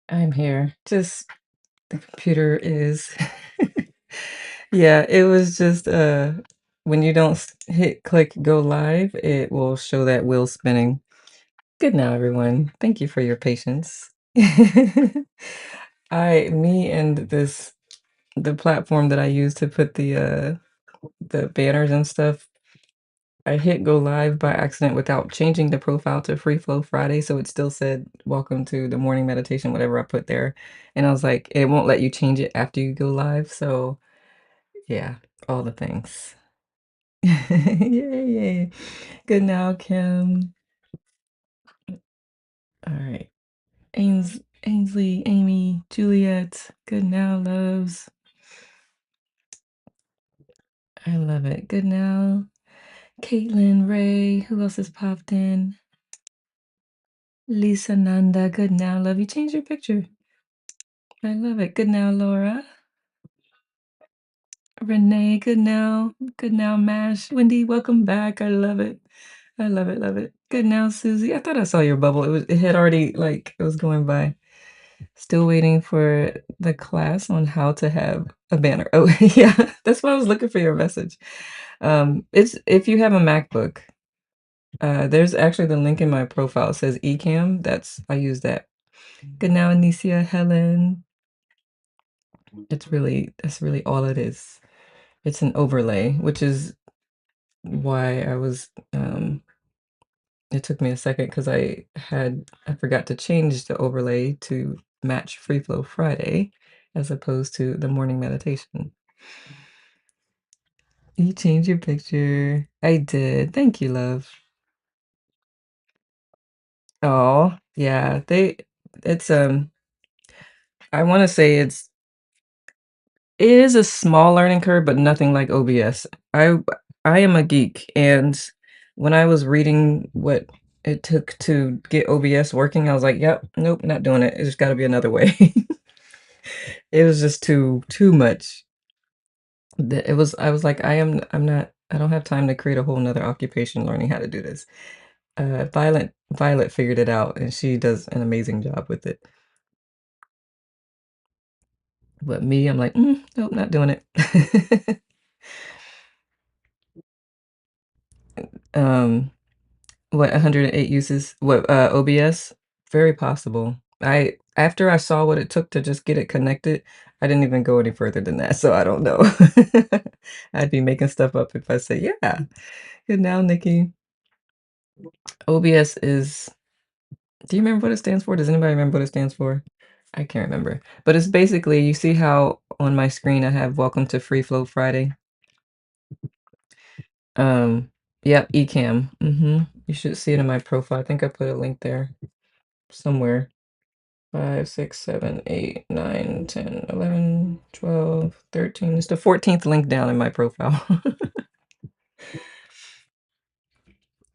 I'm here. Just the computer is yeah, it was just, when you don't hit click go live, it will show that wheel spinning. Good now, everyone. Thank you for your patience. Me and the platform that I use to put the banners and stuff, I hit go live by accident without changing the profile to Free Flow Friday, so it still said, "Welcome to the morning meditation," whatever I put there, and I was like, it won't let you change it after you go live, so yeah, all the things. Yay, yay. Good now, Kim. Alright. Ainsley, Amy, Juliet, good now, loves. I love it. Good now. Caitlin, Ray, who else has popped in? Lisa Nanda, good now, love. You changed your picture. I love it. Good now, Laura. Renee, good now. Good now, Mash. Wendy, welcome back. I love it. I love it, love it. Good now, Susie. I thought I saw your bubble. It had already like it was going by. Still waiting for the class on how to have a banner. Oh, yeah. That's why I was looking for your message. It's if you have a MacBook, there's actually the link in my profile. It says Ecamm. I use that. Good now, Anicia, Helen. That's really all it is. It's an overlay, which is why it took me a second because I forgot to change the overlay to match Free Flow Friday as opposed to the morning meditation. You changed your picture. I did. Thank you, love. Oh, yeah. It's I want to say it is a small learning curve, but nothing like OBS. I am a geek, and when I was reading what it took to get OBS working, I was like, "Yep, nope, not doing it. There's got to be another way." It was just too much. I was like, I'm not I don't have time to create a whole nother occupation learning how to do this. Violet figured it out, and she does an amazing job with it. But me, I'm like, nope, not doing it. Um, what 108 uses? What OBS? Very possible. After I saw what it took to just get it connected, I didn't even go any further than that, so I don't know. I'd be making stuff up if I say, yeah. Good now, Nikki. OBS is, do you remember what it stands for? Does anybody remember what it stands for? I can't remember. But it's basically, you see how on my screen I have Welcome to Free Flow Friday? Yep, Ecamm. You should see it in my profile. I think I put a link there somewhere. 5, 6, 7, 8, 9, 10, 11, 12, 13. It's the 14th link down in my profile.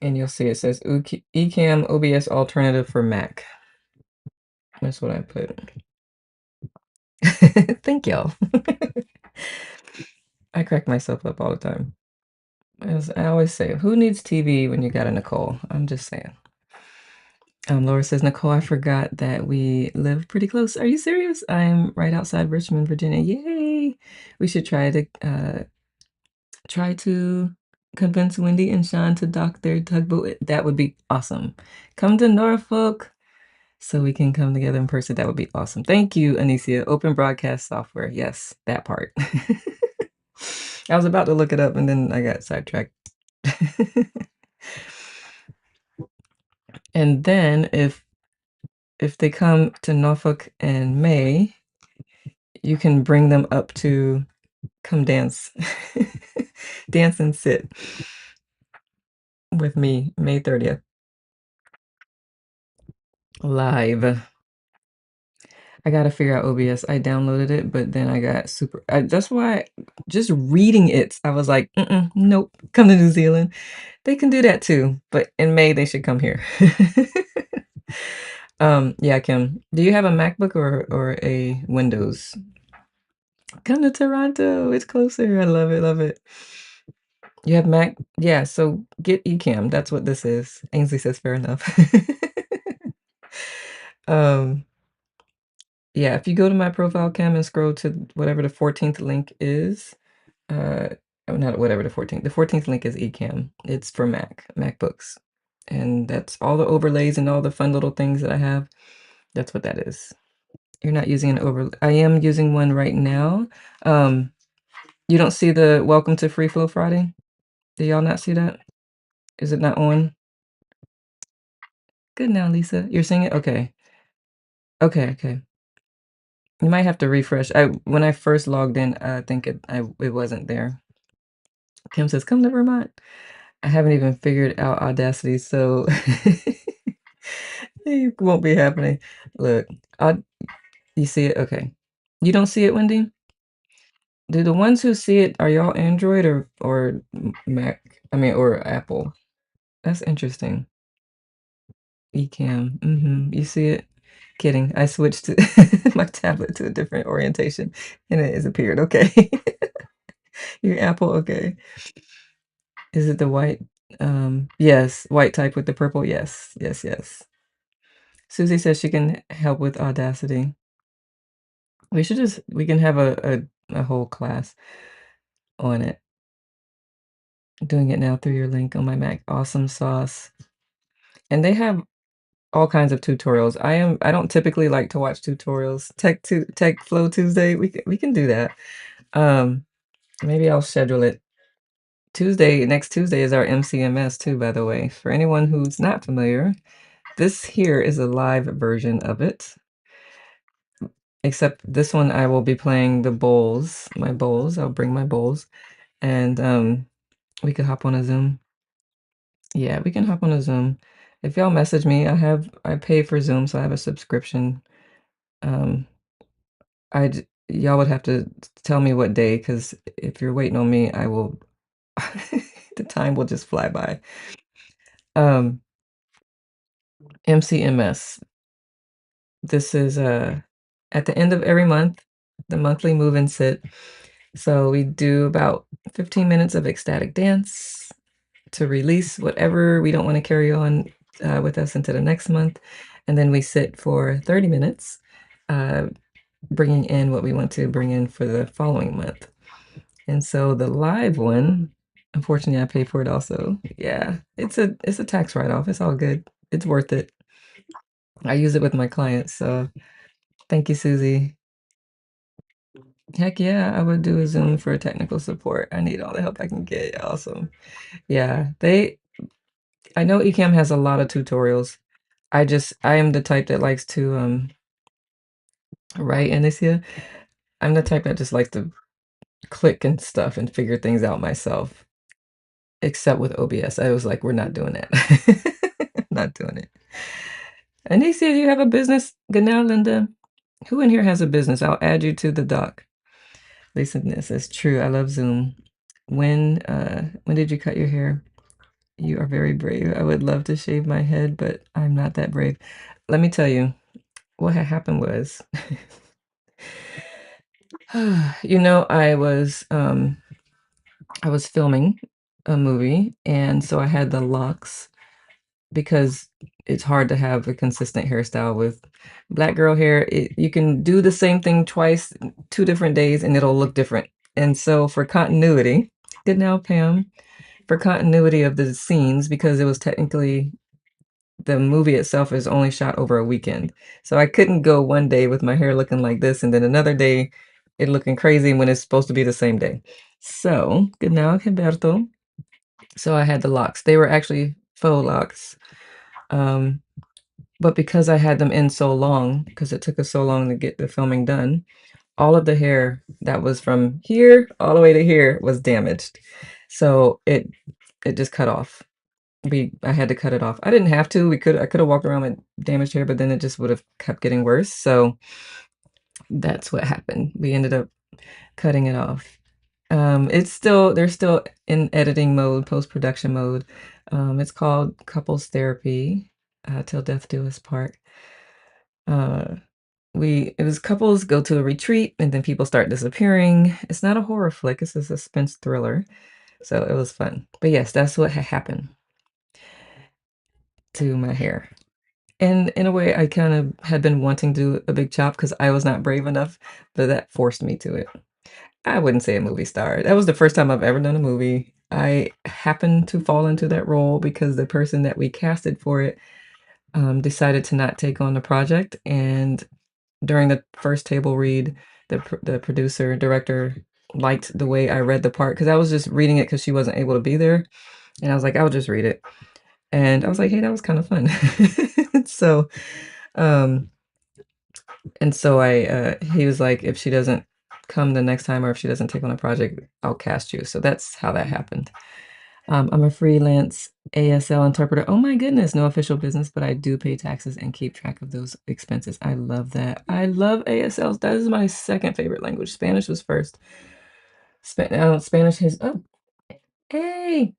And you'll see it says Ecamm OBS alternative for Mac. That's what I put. Thank y'all. I crack myself up all the time. As I always say, who needs TV when you got a Nicole? I'm just saying. Laura says, Nicole, I forgot that we live pretty close. Are you serious? I'm right outside Richmond, Virginia. Yay! We should try to convince Wendy and Sean to dock their tugboat. That would be awesome. Come to Norfolk so we can come together in person. That would be awesome. Thank you, Anicia. Open broadcast software. Yes, that part. I was about to look it up and then I got sidetracked. And then if they come to Norfolk in May, you can bring them up to come dance. Dance and sit with me May 30th. Live. I gotta figure out OBS. I downloaded it, but then I got that's why just reading it, I was like, nope, come to New Zealand. They can do that too, but in May they should come here. Yeah, Kim, do you have a MacBook or a Windows? Come to Toronto. It's closer. I love it, love it. You have Mac? Yeah, so get Ecamm. That's what this is. Ainsley says fair enough. Um, Yeah, if you go to my profile cam and scroll to whatever the 14th link is, uh, oh, not whatever the 14th link is Ecamm. It's for MacBooks, and that's all the overlays and all the fun little things that I have. That's what that is. You're not using an I am using one right now. You don't see the Welcome to Free Flow Friday? Do y'all not see that? Is it not on? Good now, Lisa. You're seeing it? Okay. Okay, okay. You might have to refresh. When I first logged in, I think it wasn't there. Kim says, "Come to Vermont." I haven't even figured out Audacity, so it won't be happening. Look, you see it? Okay. You don't see it, Wendy? Do the ones who see it, are y'all Android or Mac? I mean, or Apple? That's interesting. Ecamm. You see it? Kidding. I switched to my tablet to a different orientation and it has appeared. Okay. Your Apple, okay. Is it the white? Yes, white type with the purple. Yes, yes, yes. Susie says she can help with Audacity. We can have a whole class on it. Doing it now through your link on my Mac. Awesome sauce. And they have all kinds of tutorials. I don't typically like to watch tutorials. Tech Flow Tuesday, we can do that. Maybe I'll schedule it. Next Tuesday is our MCMS too, by the way. For anyone who's not familiar, this here is a live version of it. Except this one I will be playing the bowls, my bowls. I'll bring my bowls and we could hop on a Zoom. Yeah, we can hop on a Zoom. If y'all message me, I pay for Zoom, so I have a subscription. Um y'all would have to tell me what day, because if you're waiting on me, I will the time will just fly by. MCMS. This is at the end of every month, the monthly move and sit. So we do about 15 minutes of ecstatic dance to release whatever we don't want to carry on with us into the next month. And then we sit for 30 minutes, uh, bringing in what we want to bring in for the following month. And so the live one, unfortunately, I pay for it also. Yeah, it's a tax write-off. It's all good. It's worth it. I use it with my clients, so thank you, Susie. Heck yeah, I would do a Zoom for technical support. I need all the help I can get. Awesome. Yeah, I know Ecamm has a lot of tutorials. I am the type that likes to write, and this year I'm the type that just likes to click and stuff and figure things out myself. Except with OBS. I was like, we're not doing that. Not doing it. Anicia, you have a business? Good now, Linda. Who in here has a business? I'll add you to the doc. Lisa, this is true. I love Zoom. When did you cut your hair? You are very brave. I would love to shave my head, but I'm not that brave. Let me tell you, what had happened was, I was filming a movie, and so I had the locks because it's hard to have a consistent hairstyle with black girl hair. You can do the same thing twice, 2 different days, and it'll look different. And so for continuity, good now, Pam. For continuity of the scenes, because it was technically the movie itself is only shot over a weekend. So I couldn't go one day with my hair looking like this and then another day it looking crazy when it's supposed to be the same day. So, good now, Gilberto. So I had the locks. They were actually faux locks. But because I had them in so long, because it took us so long to get the filming done, all of the hair that was from here all the way to here was damaged. So it just cut off. I had to cut it off. I didn't have to. I could have walked around with damaged hair, but then it just would have kept getting worse. So that's what happened. We ended up cutting it off. They're still in editing mode, post-production mode. It's called Couples Therapy, Till Death Do Us Part. Uh, it was couples go to a retreat and then people start disappearing. It's not a horror flick, it's a suspense thriller. So it was fun. But yes, that's what happened to my hair. And in a way, I kind of had been wanting to do a big chop because I was not brave enough, but that forced me to it. I wouldn't say a movie star. That was the first time I've ever done a movie. I happened to fall into that role because the person that we casted for it, decided to not take on the project, and during the first table read, the producer, director liked the way I read the part because I was just reading it because she wasn't able to be there, and I was like, "I'll just read it." And I was like, "Hey, that was kinda fun." So, um, and so he was like, "If she doesn't come the next time or if she doesn't take on a project, I'll cast you." So that's how that happened. I'm a freelance ASL interpreter. Oh my goodness, no official business, but I do pay taxes and keep track of those expenses. I love that. I love ASLs. That is my second favorite language. Spanish was first. Spanish is hey,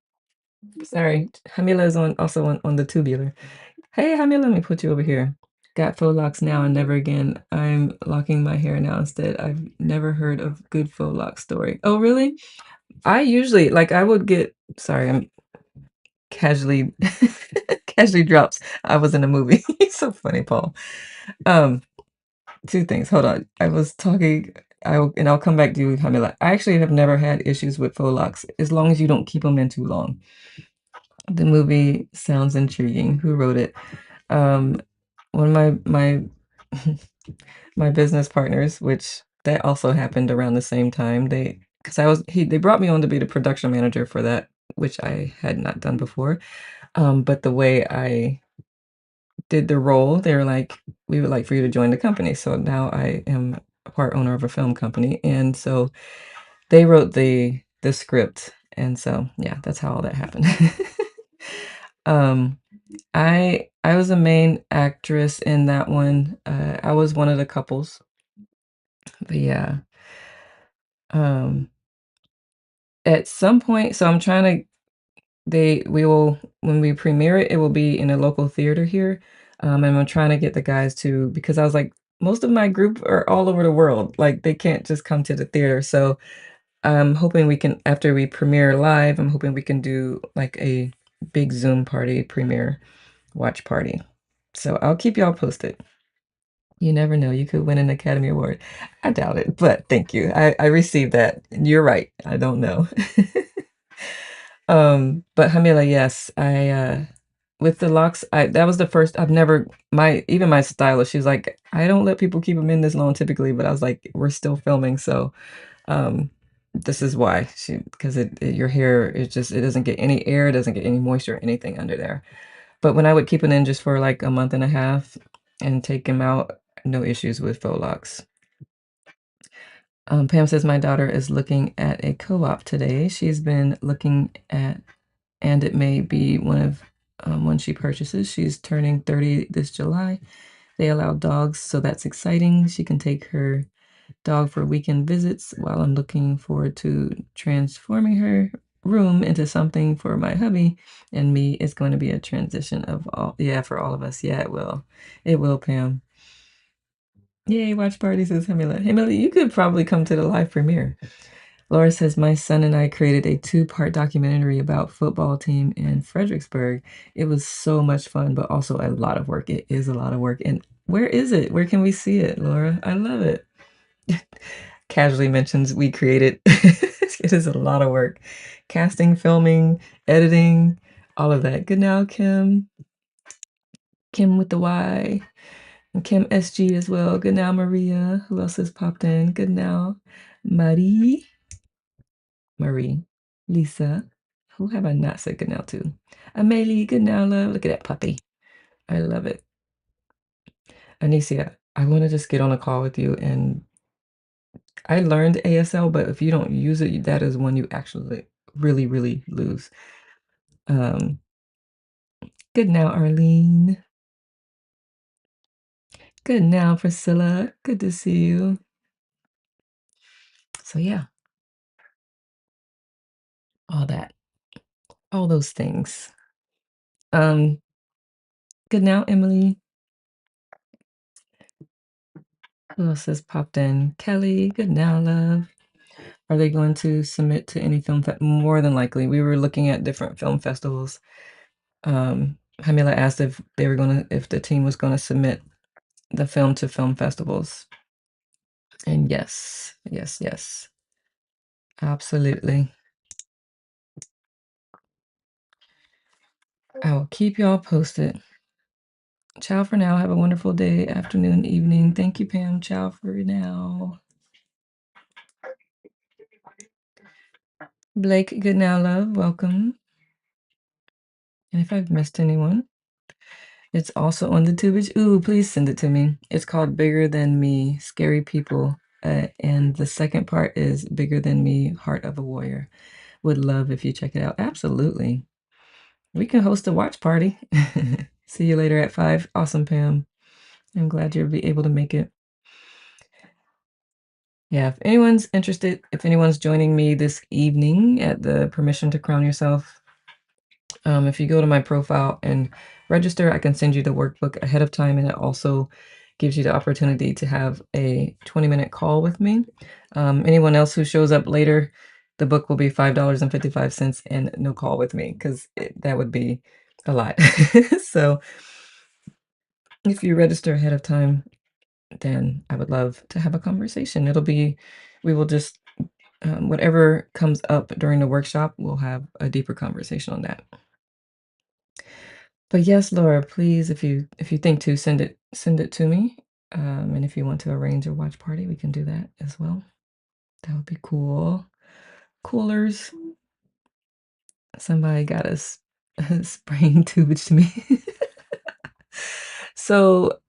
sorry. Hamila is on the tubular. Hey, Hamila, let me put you over here. Got faux locks now and never again. I'm locking my hair now instead. I've never heard of good faux lock story. Oh, really? I usually like I would get sorry, I'm casually casually drops, "I was in a movie." So funny, Paul. Um, 2 things, hold on. I was talking I'll come back to you, Hamila. I actually have never had issues with faux locks, as long as you don't keep them in too long. The movie sounds intriguing. Who wrote it? Um, one of my my business partners, which that also happened around the same time, they brought me on to be the production manager for that, which I had not done before, but the way I did the role, they were like, "We would like for you to join the company." So now I am a part owner of a film company, and so they wrote the script, and so, yeah, that's how all that happened. Um, I was a main actress in that one, I was one of the couples, but yeah, um, at some point so I'm trying to They we will when we premiere it, it will be in a local theater here, and I'm trying to get the guys to because I was like, most of my group are all over the world, like, they can't just come to the theater, so I'm hoping we can after we premiere live, I'm hoping we can do, like, a big Zoom party premiere watch party. So I'll keep y'all posted. You never know, you could win an Academy Award. I doubt it, but thank you. I received that. You're right, I don't know. But Hamila, yes, with the locks, I that was the first I've never my even my stylist, she's like, "I don't let people keep them in this long typically," but I was like, "We're still filming, so, um, this is why." Because your hair it doesn't get any air, it doesn't get any moisture, anything under there. But when I would keep it in just for, like, a month and a half and take them out, no issues with faux locks. Pam says, "My daughter is looking at a co-op today. She's been looking at and it may be one she purchases. She's turning 30 this July. They allow dogs, so that's exciting. She can take her dog for weekend visits while I'm looking forward to transforming her room into something for my hubby and me. It's going to be a transition of all, yeah, for all of us. Yeah, it will. It will, Pam. Yay, watch party, says Hamila. Hamila, you could probably come to the live premiere. Laura says, "My son and I created a two-part documentary about football team in Fredericksburg. It was so much fun, but also a lot of work." It is a lot of work. And where is it? Where can we see it, Laura? I love it. Casually mentions we created. It is a lot of work. Casting, filming, editing, all of that. Good now, Kim. Kim with the Y. And Kim SG as well. Good now, Maria. Who else has popped in? Good now, Marie. Marie, Lisa. Who have I not said good now to? Amelie, good now, love. Look at that puppy. I love it. Anicia, I want to just get on a call with you. And I learned ASL, but if you don't use it, that is one you actually really, really lose. Um, good now, Arlene. Good now, Priscilla. Good to see you. So yeah, all that, all those things. Um, good now, Emily. Who else has popped in? Kelly, good now, love. Are they going to submit to any more than likely, we were looking at different film festivals. Hamila asked if the team was gonna submit the film to film festivals. And yes, yes, yes. Absolutely. I will keep y'all posted. Ciao for now. Have a wonderful day, afternoon, evening. Thank you, Pam. Ciao for now. Blake, good now, love. Welcome. And if I've missed anyone, it's also on the tubage. Ooh, please send it to me. It's called Bigger Than Me, Scary People. And the second part is Bigger Than Me, Heart of a Warrior. Would love if you check it out. Absolutely. We can host a watch party. See you later at 5. Awesome, Pam. I'm glad you'll be able to make it. Yeah, if anyone's interested, if anyone's joining me this evening at the Permission to Crown Yourself, if you go to my profile and register, I can send you the workbook ahead of time, and it also gives you the opportunity to have a 20-minute call with me. Anyone else who shows up later, the book will be $5.55 and no call with me because that would be a lot. So if you register ahead of time, then I would love to have a conversation. We will just, whatever comes up during the workshop, we'll have a deeper conversation on that. But yes, Laura, please, if you think to send it to me. And if you want to arrange a watch party, we can do that as well. That would be cool. Coolers. Somebody got us spraying tubage to me. So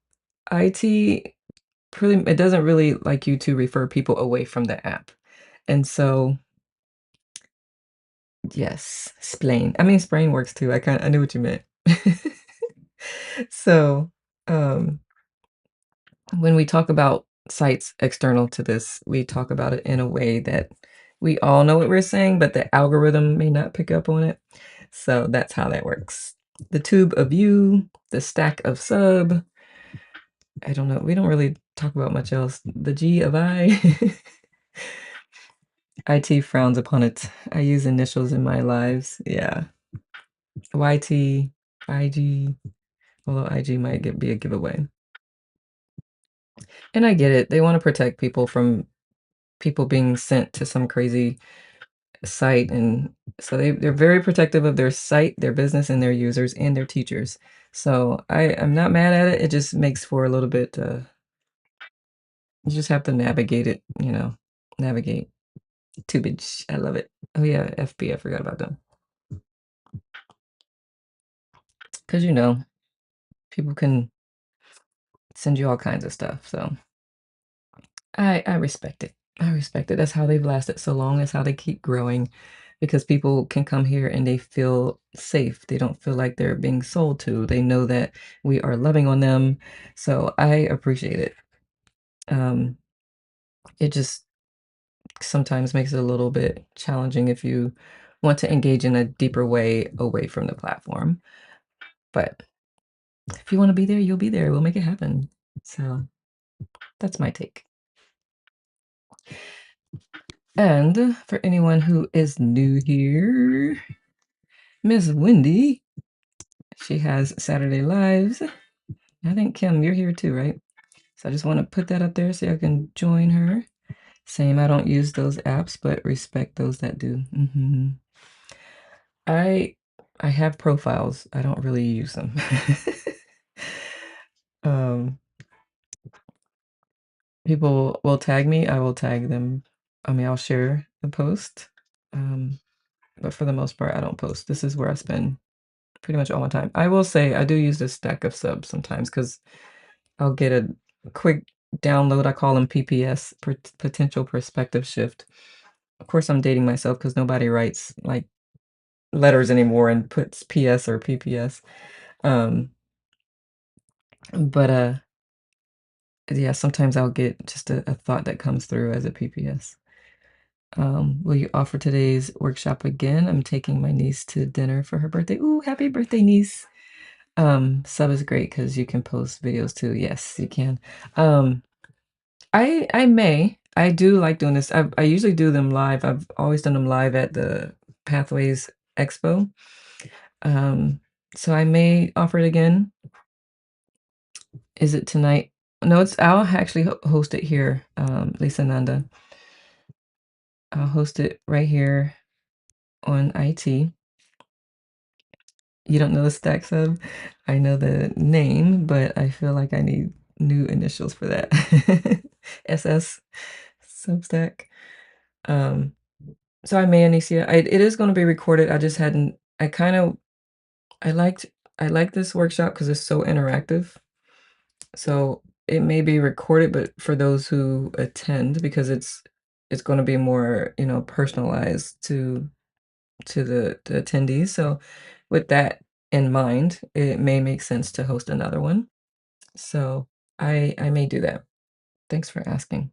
IT it doesn't really like you to refer people away from the app. And so yes, splain. I mean, sprain works too. I knew what you meant. So, um, when we talk about sites external to this, we talk about it in a way that we all know what we're saying, but the algorithm may not pick up on it. So that's how that works. The tube of you, the stack of sub. I don't know. We don't really talk about much else. The G of I. IT frowns upon it. I use initials in my lives. Yeah. YT, IG, although IG might be a giveaway. And I get it. They want to protect people from people being sent to some crazy site. And so they're very protective of their site, their business, and their users and their teachers. So I'm not mad at it. It just makes for a little bit, you just have to navigate it, navigate. Tubage. I love it. Oh, yeah. FB. I forgot about them. Because, people can send you all kinds of stuff. So I respect it. I respect it. That's how they've lasted so long. That's how they keep growing because people can come here and they feel safe. They don't feel like they're being sold to. They know that we are loving on them. So I appreciate it. Um, it just sometimes makes it a little bit challenging if you want to engage in a deeper way away from the platform. But if you want to be there, you'll be there. We'll make it happen. So that's my take. And for anyone who is new here, Miss Wendy, she has Saturday Lives. I think, Kim, you're here too, right? So I just want to put that up there so I can join her. Same, I don't use those apps, but respect those that do. I have profiles. I don't really use them. um, People will tag me. I will tag them. I mean, I'll share the post. But for the most part, I don't post. This is where I spend pretty much all my time. I will say I do use this stack of subs sometimes because I'll get a quick download. I call them PPS, potential perspective shift. Of course, I'm dating myself because nobody writes like letters anymore and puts PS or PPS. Um, but yeah, sometimes I'll get just a thought that comes through as a PPS. Will you offer today's workshop again? I'm taking my niece to dinner for her birthday. Ooh, happy birthday, niece. Sub is great because you can post videos too. Yes, you can. I may. I do like doing this. I usually do them live. I've always done them live at the Pathways Expo. Um, So I may offer it again. Is it tonight? No, it's I'll actually host it here, Lisa Nanda. I'll host it right here on IT. You don't know the Stack Sub? I know the name, but I feel like I need new initials for that. SS Substack. Um, so I may, Anicia. It is going to be recorded. I just hadn't. I liked. I like this workshop because it's so interactive. So it may be recorded, but for those who attend, because it's going to be more, personalized to the attendees. So with that in mind, it may make sense to host another one. So I may do that. Thanks for asking.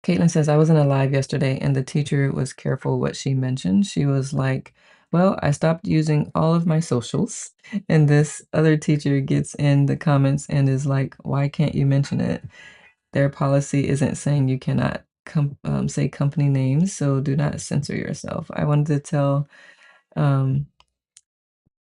Caitlin says, I was in a live yesterday and the teacher was careful what she mentioned. She was like, well, I stopped using all of my socials. And this other teacher gets in the comments and is like, why can't you mention it? Their policy isn't saying you cannot say company names, so do not censor yourself. I wanted to tell um,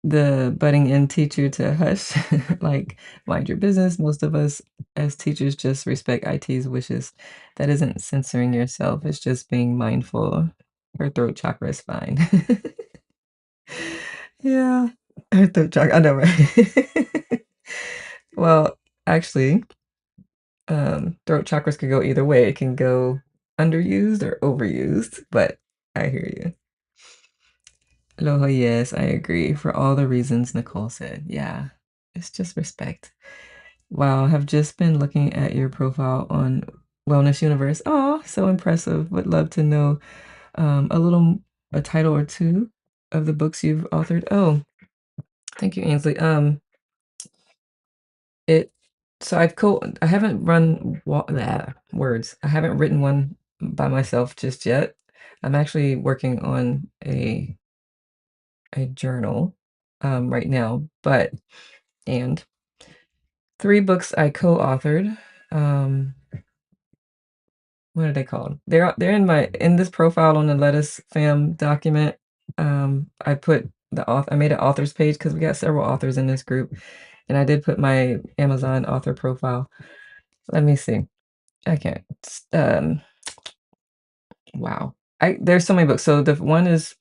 the budding in teacher to hush, like, mind your business. Most of us as teachers just respect IT's wishes. That isn't censoring yourself, it's just being mindful. Her throat chakra is fine. Yeah, her throat chakra, I know, right? Well, actually, throat chakras could go either way. It can go underused or overused, but I hear you. Aloha, yes, I agree. For all the reasons Nicole said. Yeah, it's just respect. Wow, have just been looking at your profile on Wellness Universe. Oh, so impressive. Would love to know a title or two of the books you've authored. Oh, thank you, Ainsley. It so I haven't words. I haven't written one by myself just yet. I'm actually working on a journal right now, but and 3 books I co-authored. Um, what are they called? They're in this profile on the Lettuce Fam document. I put I made an authors page because we got several authors in this group, and I did put my Amazon author profile. Let me see. I can't. Wow. There's so many books. So the one is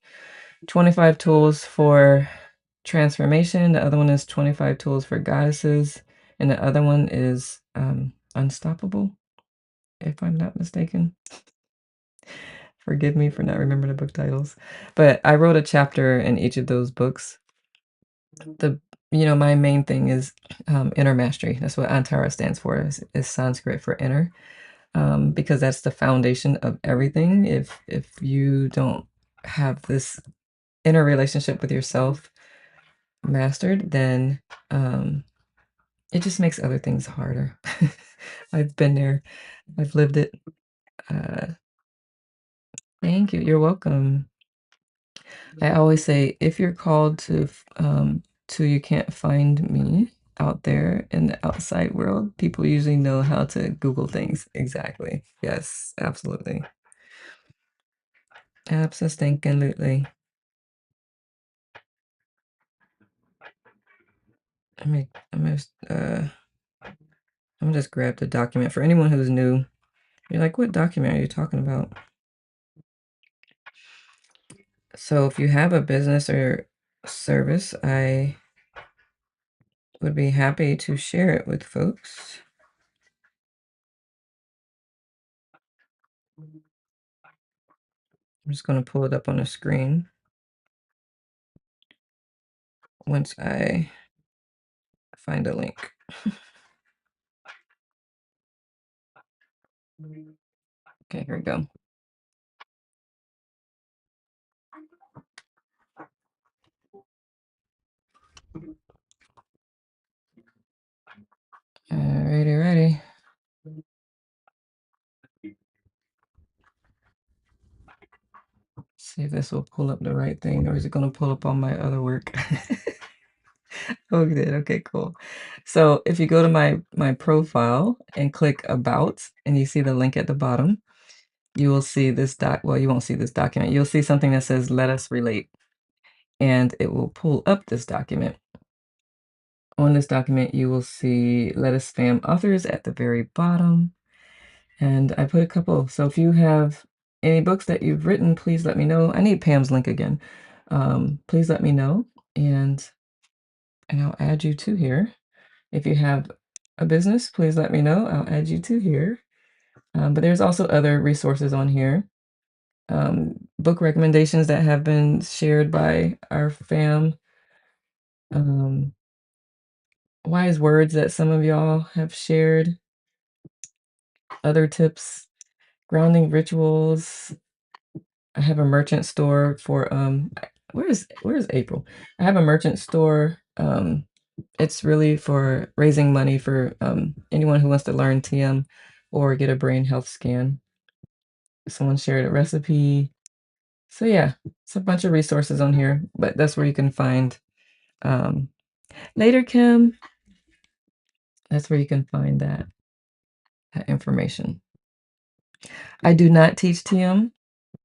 25 tools for transformation. The other one is 25 tools for goddesses, and the other one is unstoppable, if I'm not mistaken. Forgive me for not remembering the book titles, but I wrote a chapter in each of those books. My main thing is inner mastery. That's what Antara stands for. Is Sanskrit for inner, because that's the foundation of everything. If you don't have this inner relationship with yourself mastered, then it just makes other things harder. I've been there. I've lived it. Uh, thank you. You're welcome. I always say, if you're called to you can't find me out there in the outside world, people usually know how to Google things. Exactly. Yes, absolutely. Absolutely. Let me, I'm gonna, uh, I'm gonna just grab the document for anyone who's new. You're like, what document are you talking about? So if you have a business or service, I would be happy to share it with folks. I'm just going to pull it up on the screen once I find a link. Okay, here we go. Alrighty, ready. See if this will pull up the right thing, or is it going to pull up on my other work? Oh, it did. Okay, cool. So if you go to my profile and click About, and you see the link at the bottom, you will see this well, you won't see this document. You'll see something that says Let Us Relate. and it will pull up this document. On this document, you will see Lettuce Spam authors at the very bottom, and I put a couple. So if you have any books that you've written, please let me know. I need Pam's link again. Please let me know, and I'll add you to here. If you have a business, please let me know. I'll add you to here. But there's also other resources on here. Book recommendations that have been shared by our fam. Um, Wise words that some of y'all have shared. Other tips, grounding rituals. I have a merchant store for where's April? I have a merchant store. It's really for raising money for anyone who wants to learn TM or get a brain health scan. Someone shared a recipe. So yeah, it's a bunch of resources on here, but that's where you can find um later, Kim. That's where you can find that information. I do not teach TM.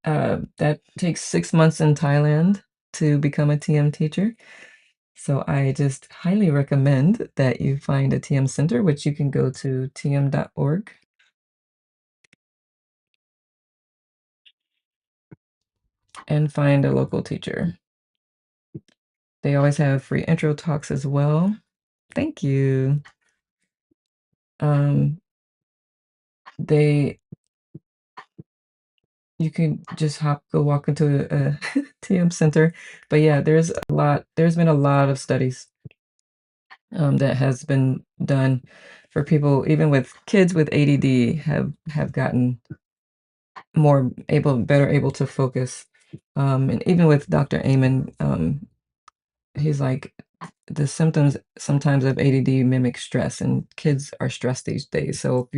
That takes 6 months in Thailand to become a TM teacher. So I just highly recommend that you find a TM center, which you can go to tm.org and find a local teacher. They always have free intro talks as well. Thank you. Um, they You can just go walk into a TM center. But yeah, there's been a lot of studies that has been done for people, even with kids with ADD, have gotten better able to focus. And even with Dr. Amen, he's like the symptoms sometimes of ADD mimic stress, and kids are stressed these days. So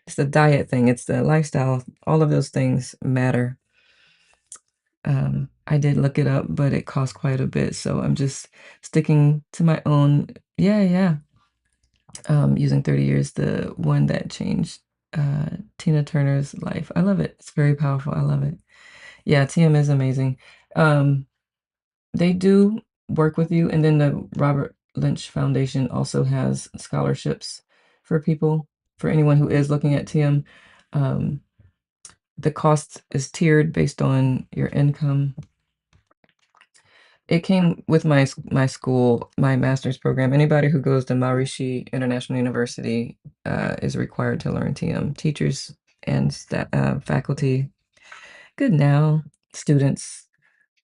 it's the diet thing, it's the lifestyle, all of those things matter. I did look it up, but it cost quite a bit, so I'm just sticking to my own. Yeah, yeah. Using 30 Years, the one that changed Tina Turner's life. I love it. It's very powerful. I love it. Yeah, TM is amazing. Um, they do work with you, and then the Robert Lynch Foundation also has scholarships for people, for anyone who is looking at TM. Um, the cost is tiered based on your income. It came with my school, my master's program. Anybody who goes to Maharishi International University is required to learn TM. Teachers and faculty, good now, students,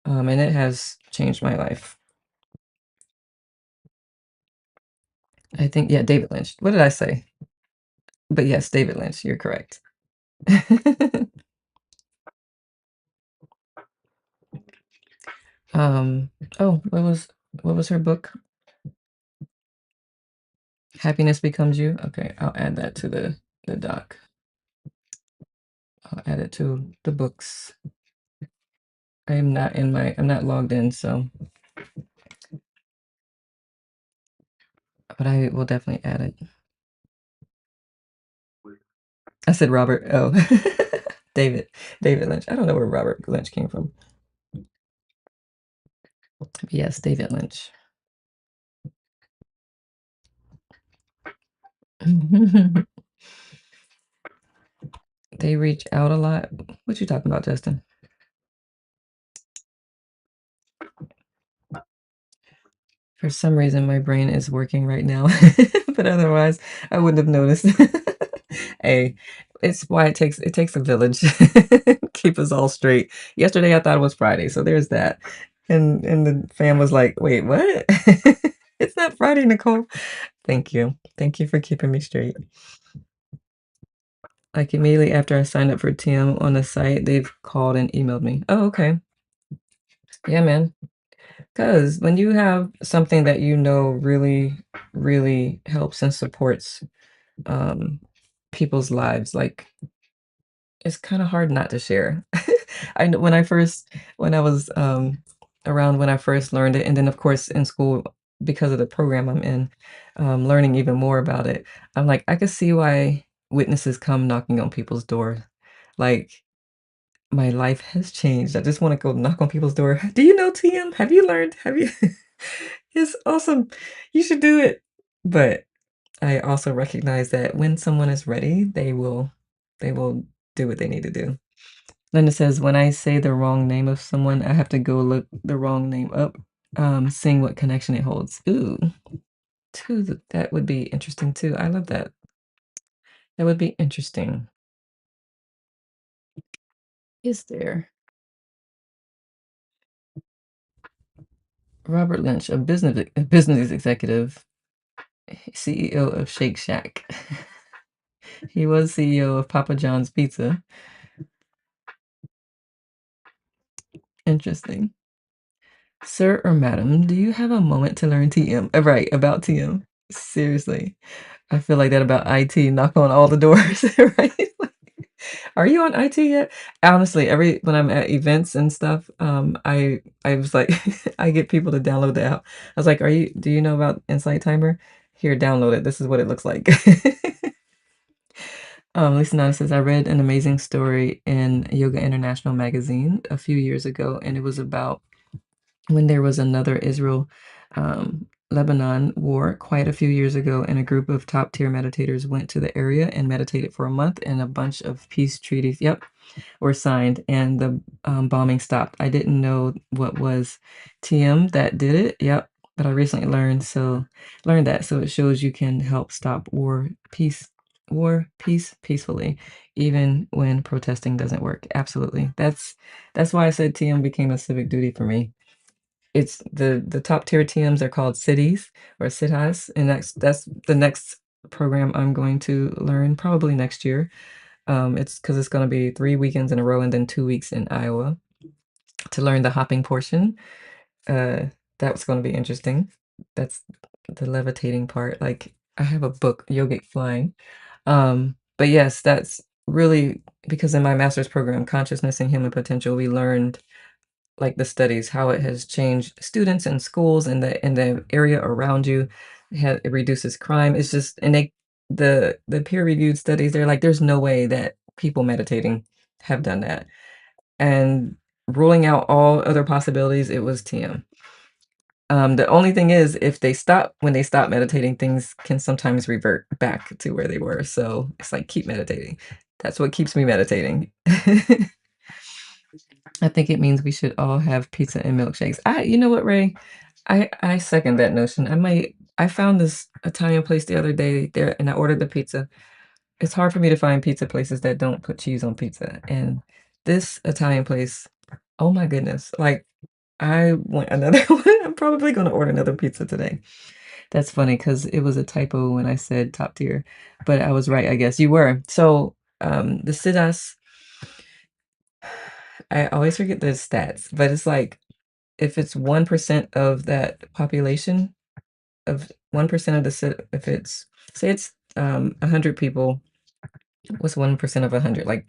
and it has changed my life. I think, yeah, David Lynch. What did I say? But yes, David Lynch, you're correct. Um, oh, what was her book? Happiness Becomes You. Okay, I'll add that to the doc. I'll add it to the books. I'm not logged in, so but I will definitely add it. I said Robert. Oh, David. David Lynch. I don't know where Robert Lynch came from. Yes, David Lynch. They reach out a lot. What you talking about, Justin? For some reason, my brain is working right now, but otherwise, I wouldn't have noticed. Hey, it's why it takes a village. Keep us all straight. Yesterday, I thought it was Friday, so there's that. And the fam was like, "Wait, what? It's not Friday, Nicole." Thank you. Thank you for keeping me straight. Like, immediately after I signed up for TM on the site, they've called and emailed me. Oh, okay. Yeah, man. Because when you have something that you know really, really helps and supports um, people's lives, like it's kind of hard not to share. I know when I was around when I first learned it, and then of course in school because of the program I'm in, learning even more about it. I'm like, I could see why witnesses come knocking on people's door. Like my life has changed. I just wanna go knock on people's door. "Do you know TM? Have you learned? Have you" It's awesome. You should do it. But I also recognize that when someone is ready, they will do what they need to do. Linda says, "When I say the wrong name of someone, I have to go look the wrong name up, seeing what connection it holds." Ooh, that would be interesting too. I love that. That would be interesting. Is there Robert Lynch, a business executive, CEO of Shake Shack. He was CEO of Papa John's Pizza. Interesting. Sir or madam, do you have a moment to learn TM? Right, about TM. Seriously. I feel like that about IT, knock on all the doors, right? Like, "Are you on IT yet?" Honestly, every when I'm at events and stuff, I was like I get people to download the app. I was like, do you know about Insight Timer? Here, download it. This is what it looks like." Lisa Nana says, "I read an amazing story in Yoga International magazine a few years ago, and it was about when there was another Israel Lebanon war quite a few years ago, and a group of top tier meditators went to the area and meditated for a month, and a bunch of peace treaties, yep, were signed, and the bombing stopped. I didn't know what was TM that did it, yep, but I recently learned that. So it shows you can help stop peace peacefully, even when protesting doesn't work. Absolutely. That's why I said TM became a civic duty for me. It's the top tier TMs are called cities or sitas, and that's the next program I'm going to learn probably next year. It's because it's gonna be 3 weekends in a row and then 2 weeks in Iowa to learn the hopping portion. Uh, that's gonna be interesting. That's the levitating part. Like, I have a book, Yogic Flying. But yes, that's really because in my master's program, Consciousness and Human Potential, we learned like the studies, how it has changed students and schools in the area around you. It reduces crime. It's just and the peer reviewed studies, they're like, there's no way that people meditating have done that. And ruling out all other possibilities, it was TM. The only thing is if when they stop meditating, things can sometimes revert back to where they were. So it's like keep meditating. That's what keeps me meditating. I think it means we should all have pizza and milkshakes. You know what, Ray? I second that notion. I found this Italian place the other day there and I ordered the pizza. It's hard for me to find pizza places that don't put cheese on pizza. And this Italian place, oh my goodness. Like I want another one. I'm probably gonna order another pizza today. That's funny because it was a typo when I said top tier, but I was right, I guess. You were. So the Sidas, I always forget the stats, but it's like if it's 1% of that population, of 1% of the if it's say it's 100 people, what's 1% of 100? Like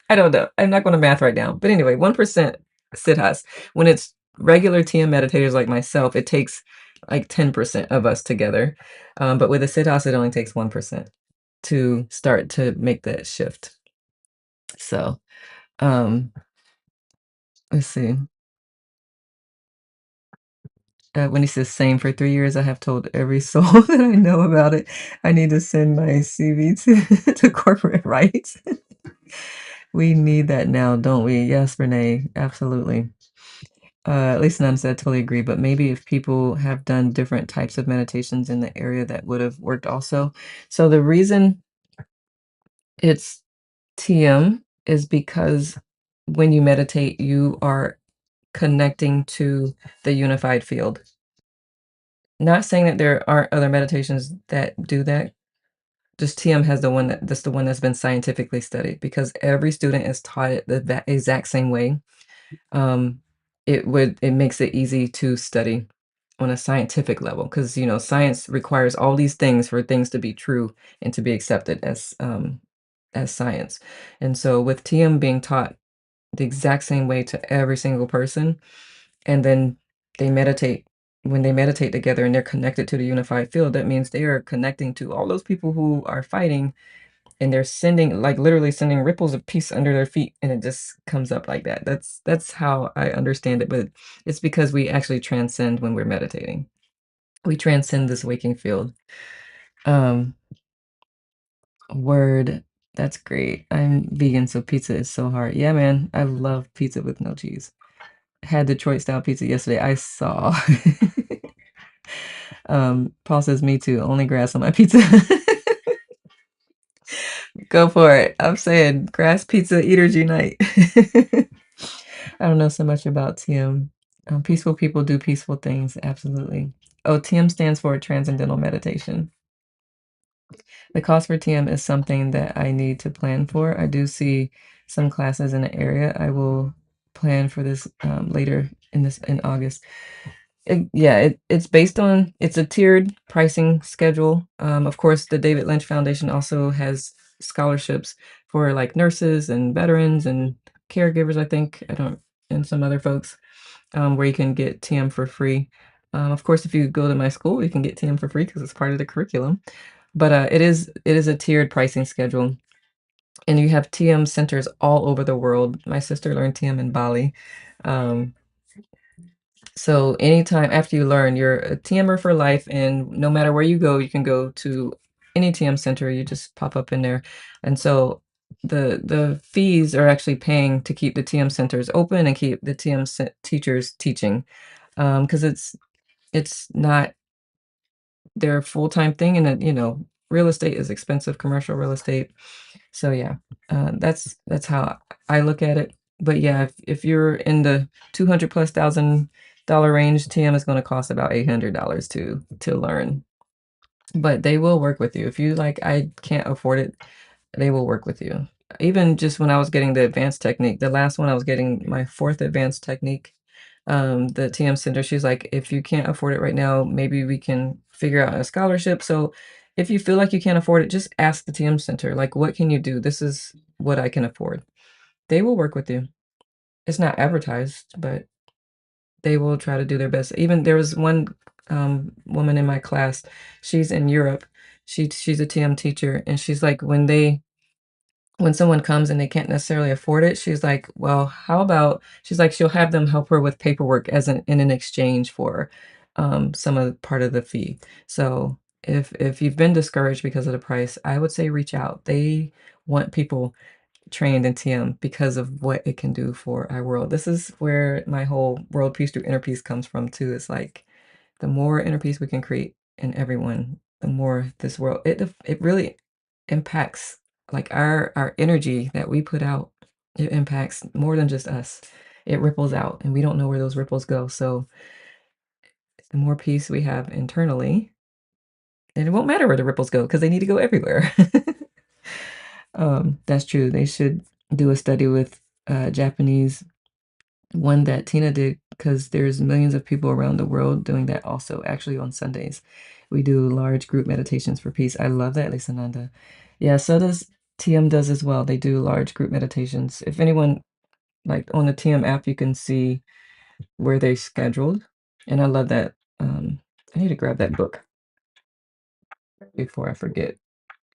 I don't know. I'm not going to math right now. But anyway, 1% siddhas. When it's regular TM meditators like myself, it takes like 10% of us together. But with a siddhas, it only takes 1% to start to make that shift. So, um, let's see. When he says same for 3 years, I have told every soul that I know about it. I need to send my CV to corporate rights. We need that now, don't we? Yes, Renee, absolutely. At least none said, I totally agree, but maybe if people have done different types of meditations in the area, that would have worked also. So the reason it's TM is because when you meditate, you are connecting to the unified field. Not saying that there aren't other meditations that do that. Just TM has that's the one that's been scientifically studied because every student is taught it the exact same way. Um, it makes it easy to study on a scientific level because science requires all these things for things to be true and to be accepted as science. And so with TM being taught the exact same way to every single person, and then they meditate when they meditate together and they're connected to the unified field, that means they are connecting to all those people who are fighting and they're sending like, literally sending ripples of peace under their feet, and it just comes up like that. That's how I understand it, but it's because we actually transcend when we're meditating. We transcend this waking field. Um, word. That's great. I'm vegan, so pizza is so hard. Yeah, man, I love pizza with no cheese. Had Detroit style pizza yesterday. I saw. Paul says, "Me too. Only grass on my pizza." Go for it. I'm saying grass pizza eaters unite. I don't know so much about TM. Peaceful people do peaceful things. Absolutely. Oh, TM stands for Transcendental Meditation. The cost for TM is something that I need to plan for. I do see some classes in the area. I will plan for this later in August. It's based on it's a tiered pricing schedule. Of course, the David Lynch Foundation also has scholarships for like nurses and veterans and caregivers, I think. I don't and some other folks where you can get TM for free. Of course, if you go to my school, you can get TM for free because it's part of the curriculum. But it is a tiered pricing schedule, and you have TM centers all over the world. My sister learned TM in Bali. Um, so anytime after you learn, you're a TMer for life, and no matter where you go, you can go to any TM center. You just pop up in there, and so the fees are actually paying to keep the TM centers open and keep the TM teachers teaching, because it's not their full-time thing, and real estate is expensive, commercial real estate. So yeah, that's how I look at it. But yeah, if you're in the 200 plus thousand dollar range, TM is going to cost about $800 to learn. But they will work with you. If you like, I can't afford it, they will work with you. Even just when I was getting the advanced technique, the last one I was getting my fourth advanced technique, the TM Center, she's like, if you can't afford it right now, maybe we can figure out a scholarship. So if you feel like you can't afford it, just ask the TM Center, like, what can you do? This is what I can afford. They will work with you. It's not advertised, but they will try to do their best. Even there was one woman in my class, she's in Europe. She's a TM teacher, and she's like, when someone comes and they can't necessarily afford it, she's like, "Well, how about," she's like, she'll have them help her with paperwork as an exchange for, some of part of the fee. So, if you've been discouraged because of the price, I would say reach out. They want people trained in TM because of what it can do for our world. This is where my whole world peace through inner peace comes from too. It's like the more inner peace we can create in everyone, the more this world it really impacts like our energy that we put out. It impacts more than just us. It ripples out, and we don't know where those ripples go. So the more peace we have internally, then it won't matter where the ripples go because they need to go everywhere. That's true. They should do a study with Japanese one that Tina did because there's millions of people around the world doing that also. Actually, on Sundays, we do large group meditations for peace. I love that, Lisa Nanda. Yeah, so does TM does as well. They do large group meditations. If anyone like on the TM app, you can see where they scheduled, and I love that. I need to grab that book before I forget.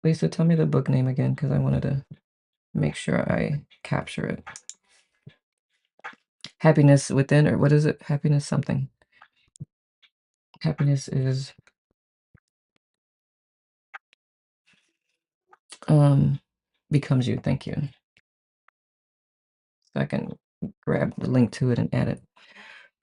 Lisa, tell me the book name again because I wanted to make sure I capture it. Happiness Within, or what is it? Happiness something. Happiness is um becomes you. Thank you. So I can grab the link to it and add it.